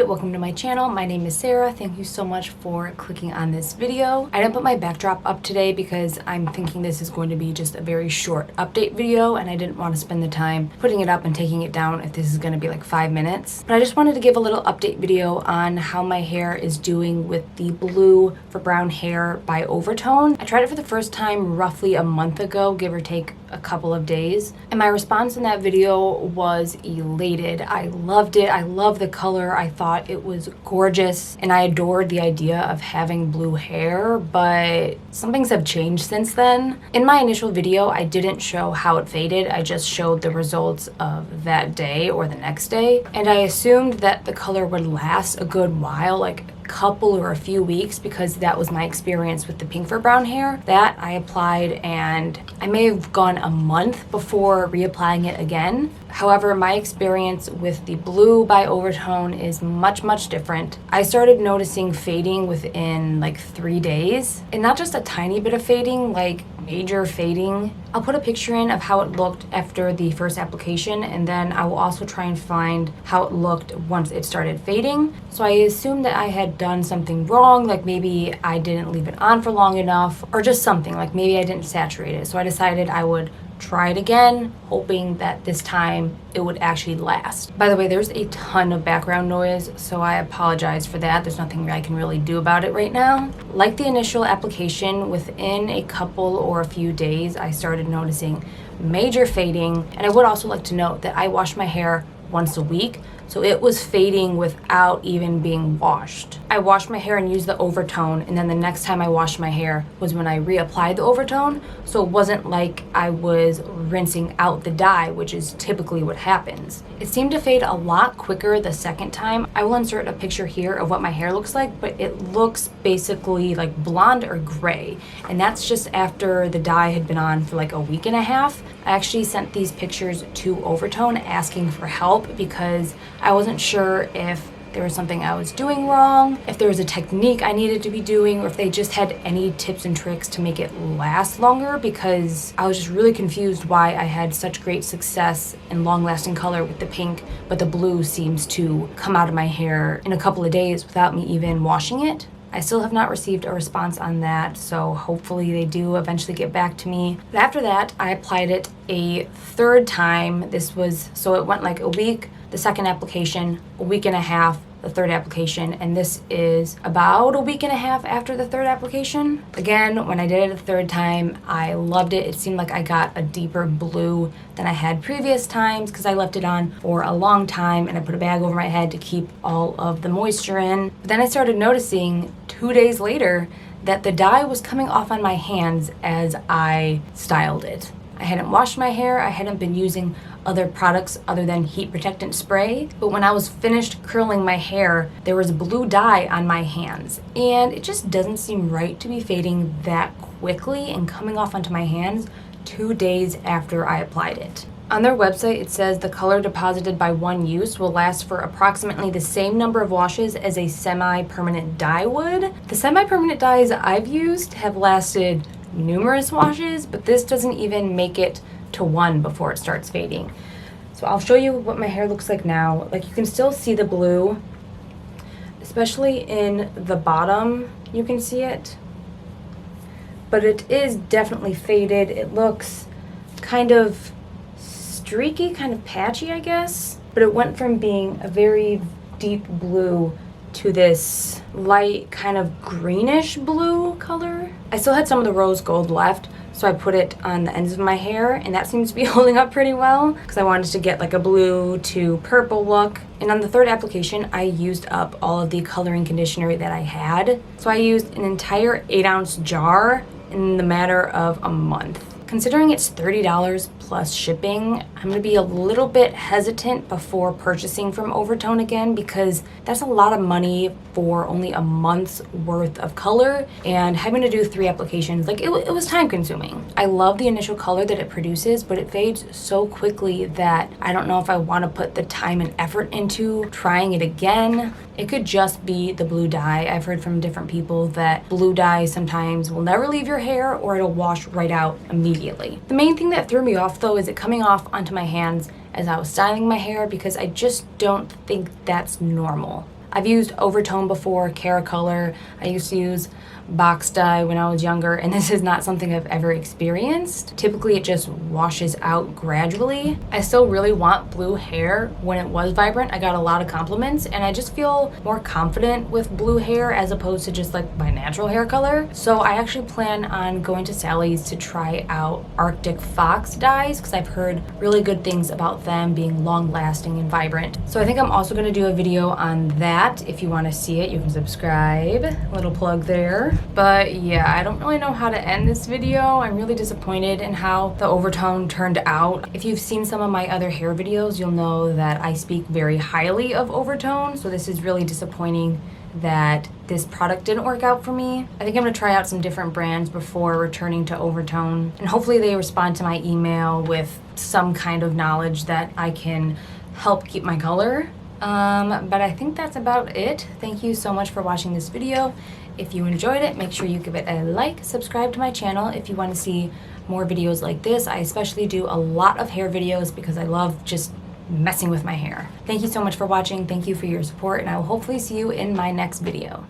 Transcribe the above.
welcome to my channel. My name is Sarah. Thank you so much for clicking on this video. I didn't put my backdrop up today because I'm thinking this is going to be just a very short update video and I didn't want to spend the time putting it up and taking it down if this is going to be like 5 minutes. But I just wanted to give a little update video on how my hair is doing with the Blue for Brown Hair by Overtone. I tried it for the first time roughly a month ago, give or take a couple of days, and my response in that video was elated. I loved it. I love the color. I thought it was gorgeous and I adored the idea of having blue hair, but some things have changed since then. In my initial video, I didn't show how it faded. I just showed the results of that day or the next day, and I assumed that the color would last a good while, like couple or a few weeks, because that was my experience with the pink for brown hair. That I applied and I may have gone a month before reapplying it again. However, my experience with the Blue by Overtone is much different. I started noticing fading within like 3 days, and not just a tiny bit of fading, like major fading. I'll put a picture in of how it looked after the first application, and then I will also try and find how it looked once it started fading. So I assumed that I had done something wrong, like maybe I didn't leave it on for long enough, or just something, like maybe I didn't saturate it. So I decided I would try it again, hoping that this time it would actually last. By the way, there's a ton of background noise, so I apologize for that. There's nothing I can really do about it right now. Like the initial application, within a couple or a few days, I started noticing major fading. And I would also like to note that I wash my hair once a week, so it was fading without even being washed. I washed my hair and used the Overtone, and then the next time I washed my hair was when I reapplied the Overtone, so it wasn't like I was rinsing out the dye, which is typically what happens. It seemed to fade a lot quicker the second time. I will insert a picture here of what my hair looks like, but it looks basically like blonde or gray, and that's just after the dye had been on for like a week and a half. I actually sent these pictures to Overtone asking for help because I wasn't sure if there was something I was doing wrong, if there was a technique I needed to be doing, or if they just had any tips and tricks to make it last longer, because I was just really confused why I had such great success and long-lasting color with the pink, but the blue seems to come out of my hair in a couple of days without me even washing it. I still have not received a response on that, so hopefully they do eventually get back to me. But after that, I applied it a third time. So it went like a week, the second application, a week and a half, the third application, and this is about a week and a half after the third application. Again, when I did it a third time, I loved it. It seemed like I got a deeper blue than I had previous times because I left it on for a long time and I put a bag over my head to keep all of the moisture in. But then I started noticing 2 days later that the dye was coming off on my hands as I styled it. I hadn't washed my hair, I hadn't been using other products other than heat protectant spray, but when I was finished curling my hair, there was blue dye on my hands, and it just doesn't seem right to be fading that quickly and coming off onto my hands 2 days after I applied it. On their website, it says the color deposited by one use will last for approximately the same number of washes as a semi-permanent dye would. The semi-permanent dyes I've used have lasted numerous washes, but this doesn't even make it to one before it starts fading. So I'll show you what my hair looks like now. Like, you can still see the blue, especially in the bottom, you can see it, but it is definitely faded. It looks kind of streaky, kind of patchy, I guess, but it went from being a very deep blue to this light kind of greenish blue color. I still had some of the rose gold left, so I put it on the ends of my hair, and that seems to be holding up pretty well because I wanted to get like a blue to purple look. And on the third application, I used up all of the coloring conditioner that I had. So I used an entire 8-ounce jar in the matter of a month. Considering it's $30 plus shipping, I'm going to be a little bit hesitant before purchasing from Overtone again, because that's a lot of money for only a month's worth of color, and having to do 3 applications, like it was time consuming. I love the initial color that it produces, but it fades so quickly that I don't know if I want to put the time and effort into trying it again. It could just be the blue dye. I've heard from different people that blue dye sometimes will never leave your hair or it'll wash right out immediately. The main thing that threw me off though is it coming off onto my hands as I was styling my hair, because I just don't think that's normal. I've used Overtone before, Caracolor. I used to use box dye when I was younger, and this is not something I've ever experienced. Typically it just washes out gradually. I still really want blue hair. When it was vibrant, I got a lot of compliments, and I just feel more confident with blue hair as opposed to just like my natural hair color. So I actually plan on going to Sally's to try out Arctic Fox dyes because I've heard really good things about them being long lasting and vibrant. So I think I'm also going to do a video on that. If you want to see it, you can subscribe. Little plug there. But yeah, I don't really know how to end this video. I'm really disappointed in how the Overtone turned out. If you've seen some of my other hair videos, you'll know that I speak very highly of Overtone. So this is really disappointing that this product didn't work out for me. I think I'm gonna try out some different brands before returning to Overtone. And hopefully they respond to my email with some kind of knowledge that I can help keep my color. But I think that's about it. Thank you so much for watching this video. If you enjoyed it, make sure you give it a like, subscribe to my channel if you want to see more videos like this. I especially do a lot of hair videos because I love just messing with my hair. Thank you so much for watching. Thank you for your support, and I will hopefully see you in my next video.